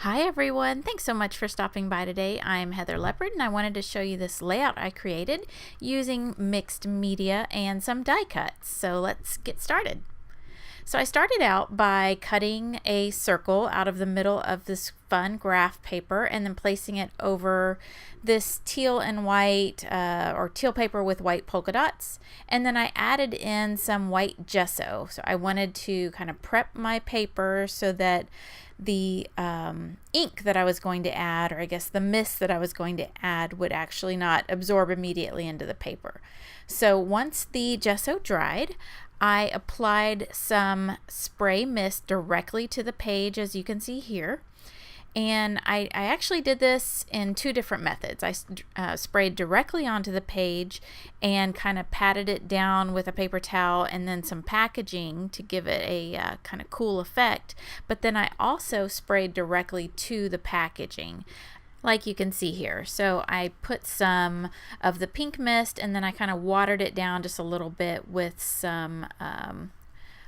Hi everyone, thanks so much for stopping by today. I'm Heather Leopard and I wanted to show you this layout I created using mixed media and some die cuts. So let's get started. So I started out by cutting a circle out of the middle of this fun graph paper and then placing it over this teal and white or teal paper with white polka dots, and then I added in some white gesso. So I wanted to kind of prep my paper so that the ink that I was going to add, or I guess the mist that I was going to add, would actually not absorb immediately into the paper. So once the gesso dried, I applied some spray mist directly to the page, as you can see here. And I actually did this in two different methods. I sprayed directly onto the page and kind of patted it down with a paper towel and then some packaging to give it a kind of cool effect. But then I also sprayed directly to the packaging, like you can see here. So I put some of the pink mist and then I kind of watered it down just a little bit with some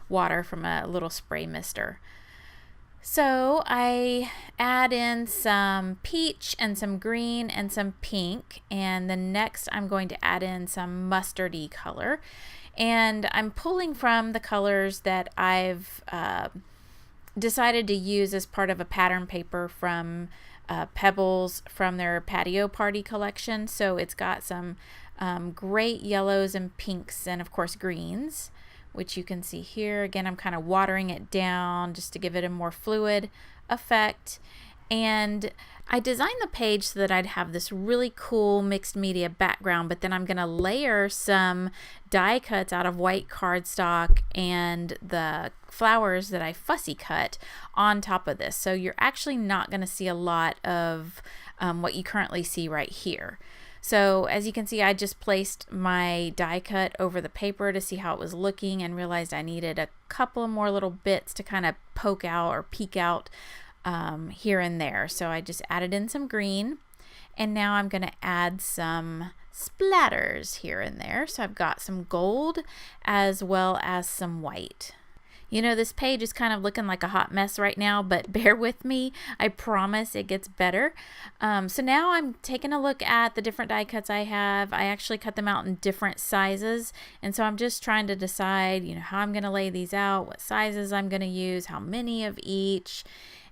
water from a little spray mister. So I add in some peach and some green and some pink, and then next I'm going to add in some mustardy color, and I'm pulling from the colors that I've decided to use as part of a pattern paper from Pebbles from their patio party collection. So it's got some great yellows and pinks and of course greens, which you can see here. Again, I'm kind of watering it down just to give it a more fluid effect. And I designed the page so that I'd have this really cool mixed media background, but then I'm going to layer some die cuts out of white cardstock and the flowers that I fussy cut on top of this. So you're actually not going to see a lot of what you currently see right here. So as you can see, I just placed my die cut over the paper to see how it was looking and realized I needed a couple more little bits to kind of poke out or peek out here and there. So I just added in some green, and now I'm going to add some splatters here and there. So I've got some gold as well as some white. You know, this page is kind of looking like a hot mess right now, but bear with me. I promise it gets better. So now I'm taking a look at the different die cuts I have. I actually cut them out in different sizes, and so I'm just trying to decide, you know, how I'm going to lay these out, what sizes I'm going to use, how many of each.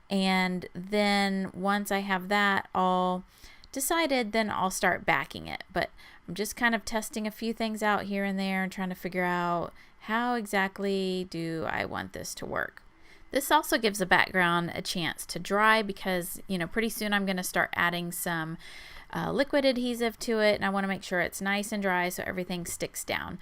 And then once I have that all decided, then I'll start backing it. But I'm just kind of testing a few things out here and there and trying to figure out how exactly do I want this to work. This also gives the background a chance to dry because, you know, pretty soon I'm going to start adding some liquid adhesive to it, and I want to make sure it's nice and dry so everything sticks down.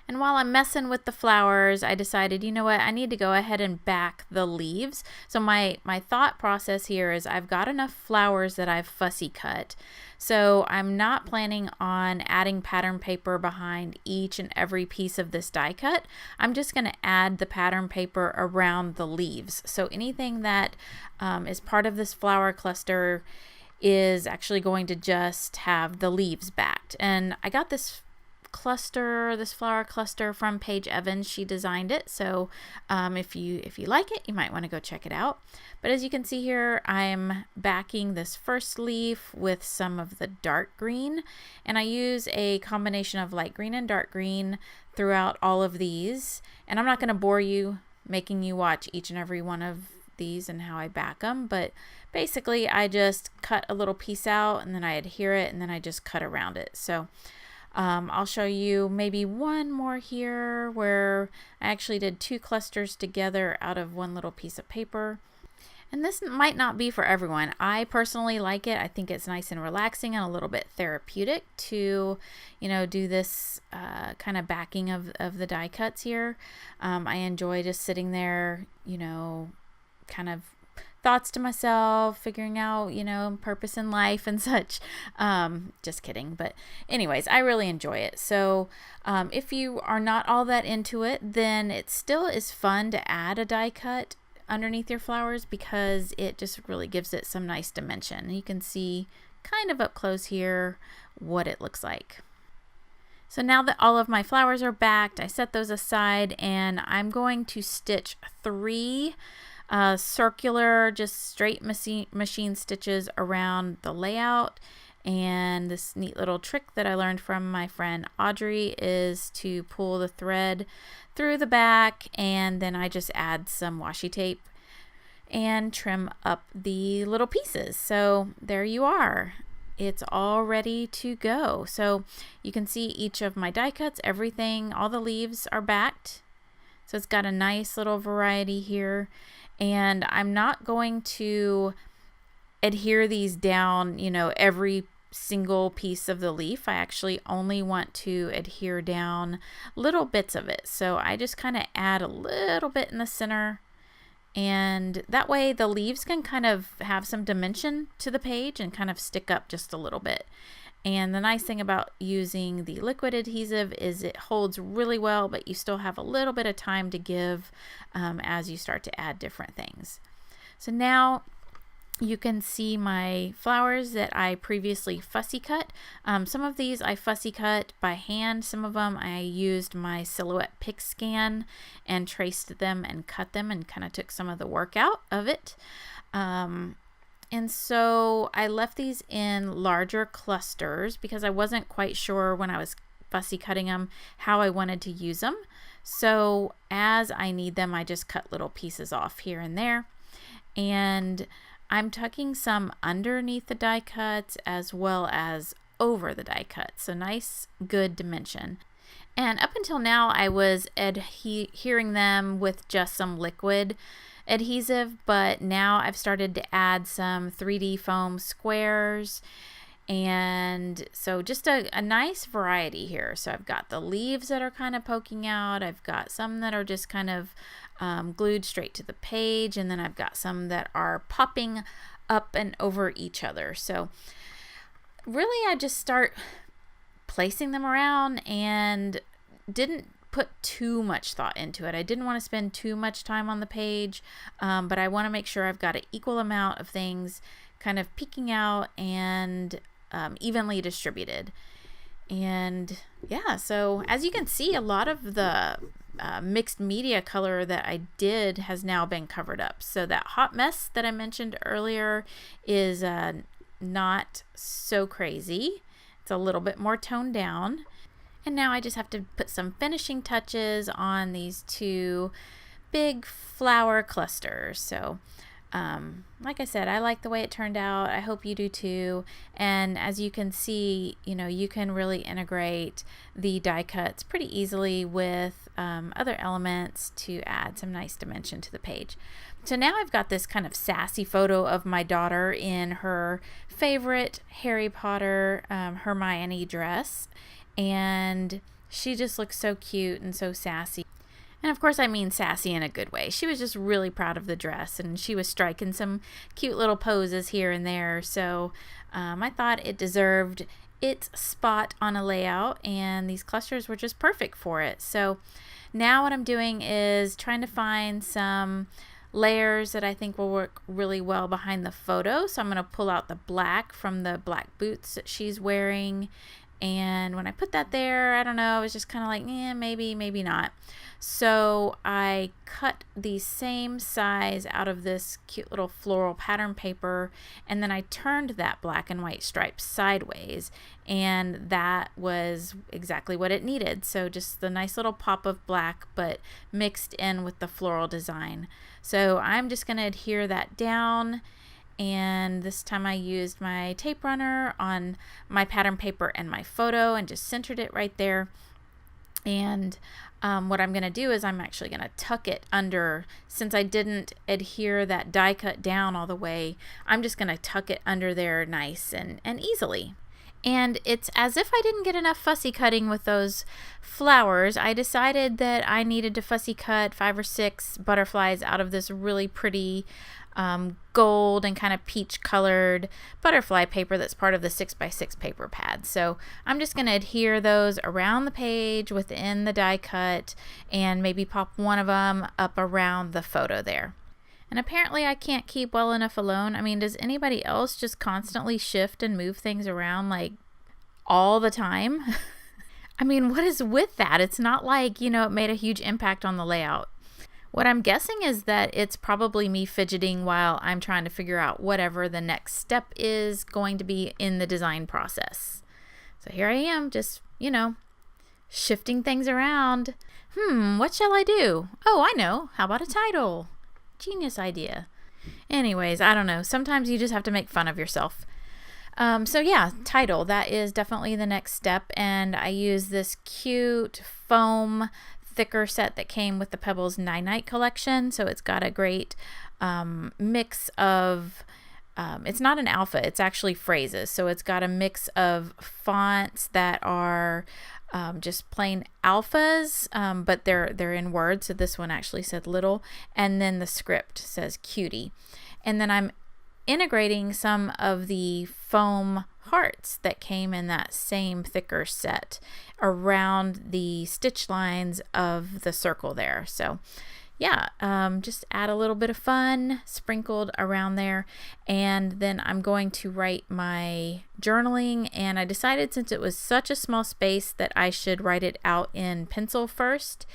And while I'm messing with the flowers, I decided, you know what, I need to go ahead and back the leaves. So my thought process here is I've got enough flowers that I've fussy cut. So I'm not planning on adding pattern paper behind each and every piece of this die cut. I'm just going to add the pattern paper around the leaves. So anything that is part of this flower cluster is actually going to just have the leaves backed. And I got this flower cluster from Paige Evans. She designed it, so if you like it, you might want to go check it out. But as you can see here, I'm backing this first leaf with some of the dark green, and I use a combination of light green and dark green throughout all of these. And I'm not going to bore you making you watch each and every one of these and how I back them, but basically I just cut a little piece out and then I adhere it and then I just cut around it. So I'll show you maybe one more here where I actually did two clusters together out of one little piece of paper. And this might not be for everyone. I personally like it. I think it's nice and relaxing and a little bit therapeutic to, you know, do this kind of backing of the die cuts here. I enjoy just sitting there, you know, kind of thoughts to myself, figuring out, you know, purpose in life and such. Just kidding. But anyways, I really enjoy it. So if you are not all that into it, then it still is fun to add a die cut underneath your flowers because it just really gives it some nice dimension. You can see kind of up close here what it looks like. So now that all of my flowers are backed, I set those aside and I'm going to stitch 3 circular, just straight machine stitches around the layout. And this neat little trick that I learned from my friend Audrey is to pull the thread through the back, and then I just add some washi tape and trim up the little pieces. So there you are. It's all ready to go. So you can see each of my die cuts, everything, all the leaves are backed. So it's got a nice little variety here. And I'm not going to adhere these down, every single piece of the leaf. I actually only want to adhere down little bits of it. So I just kind of add a little bit in the center, and that way the leaves can kind of have some dimension to the page and kind of stick up just a little bit. And the nice thing about using the liquid adhesive is it holds really well, but you still have a little bit of time to give as you start to add different things. So now you can see my flowers that I previously fussy cut. Some of these I fussy cut by hand. Some of them I used my Silhouette pick scan and traced them and cut them and kind of took some of the work out of it. And so I left these in larger clusters because I wasn't quite sure when I was fussy cutting them how I wanted to use them. So as I need them, I just cut little pieces off here and there. And I'm tucking some underneath the die cuts as well as over the die cut. So nice, good dimension. And up until now, I was adhering them with just some liquid adhesive, but now I've started to add some 3D foam squares. And so just a nice variety here. So I've got the leaves that are kind of poking out. I've got some that are just kind of glued straight to the page, and then I've got some that are popping up and over each other. So really I just start placing them around and didn't put too much thought into it. I didn't want to spend too much time on the page, but I want to make sure I've got an equal amount of things kind of peeking out and evenly distributed. And yeah, so as you can see, a lot of the mixed media color that I did has now been covered up. So that hot mess that I mentioned earlier is not so crazy. It's a little bit more toned down. And now I just have to put some finishing touches on these two big flower clusters. So like I said, I like the way it turned out. I hope you do too. And as you can see, you can really integrate the die cuts pretty easily with other elements to add some nice dimension to the page. So now I've got this kind of sassy photo of my daughter in her favorite Harry Potter Hermione dress. And she just looks so cute and so sassy. And of course I mean sassy in a good way. She was just really proud of the dress, and she was striking some cute little poses here and there. So I thought it deserved its spot on a layout, and these clusters were just perfect for it. So now what I'm doing is trying to find some layers that I think will work really well behind the photo. So I'm going to pull out the black from the black boots that she's wearing. And when I put that there, I don't know, it was just kind of like, maybe, maybe not. So I cut the same size out of this cute little floral pattern paper, and then I turned that black and white stripe sideways, and that was exactly what it needed. So just the nice little pop of black, but mixed in with the floral design. So I'm just going to adhere that down. And this time I used my tape runner on my pattern paper and my photo and just centered it right there. And what I'm going to do is I'm actually going to tuck it under. Since I didn't adhere that die cut down all the way, I'm just going to tuck it under there nice and easily. And it's as if I didn't get enough fussy cutting with those flowers. I decided that I needed to fussy cut 5 or 6 butterflies out of this really pretty gold and kind of peach colored butterfly paper that's part of the 6x6 paper pad. So I'm just going to adhere those around the page within the die cut and maybe pop one of them up around the photo there. And apparently I can't keep well enough alone. I mean, does anybody else just constantly shift and move things around like all the time? I mean, what is with that? It's not like, it made a huge impact on the layout. What I'm guessing is that it's probably me fidgeting while I'm trying to figure out whatever the next step is going to be in the design process. So here I am, just, shifting things around. What shall I do? Oh, I know. How about a title? Genius idea. Anyways, I don't know. Sometimes you just have to make fun of yourself. So yeah, title. That is definitely the next step. And I use this cute foam thicker set that came with the Pebbles Night collection. So it's got a great mix of, it's not an alpha, it's actually phrases. So it's got a mix of fonts that are just plain alphas, but they're in words. So this one actually said little, and then the script says Cutie. And then I'm integrating some of the foam hearts that came in that same thicker set around the stitch lines of the circle there. So yeah, just add a little bit of fun sprinkled around there. And then I'm going to write my journaling, and I decided since it was such a small space that I should write it out in pencil first.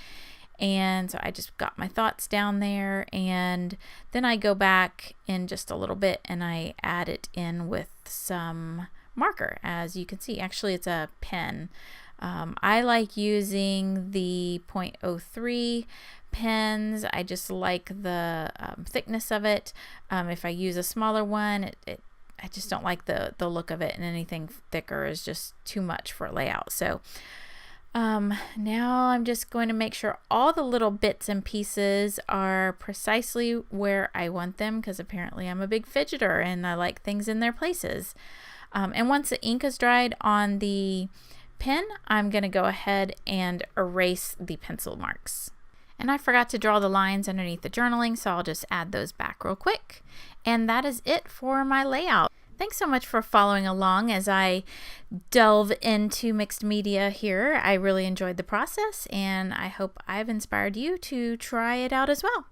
And so I just got my thoughts down there, and then I go back in just a little bit and I add it in with some marker. As you can see, actually it's a pen. I like using the 0.03 pens. I just like the thickness of it. If I use a smaller one, I just don't like the look of it, and anything thicker is just too much for a layout. So now I'm just going to make sure all the little bits and pieces are precisely where I want them, because apparently I'm a big fidgeter and I like things in their places. And once the ink is dried on the pen, I'm going to go ahead and erase the pencil marks. And I forgot to draw the lines underneath the journaling, so I'll just add those back real quick. And that is it for my layout. Thanks so much for following along as I delve into mixed media here. I really enjoyed the process, and I hope I've inspired you to try it out as well.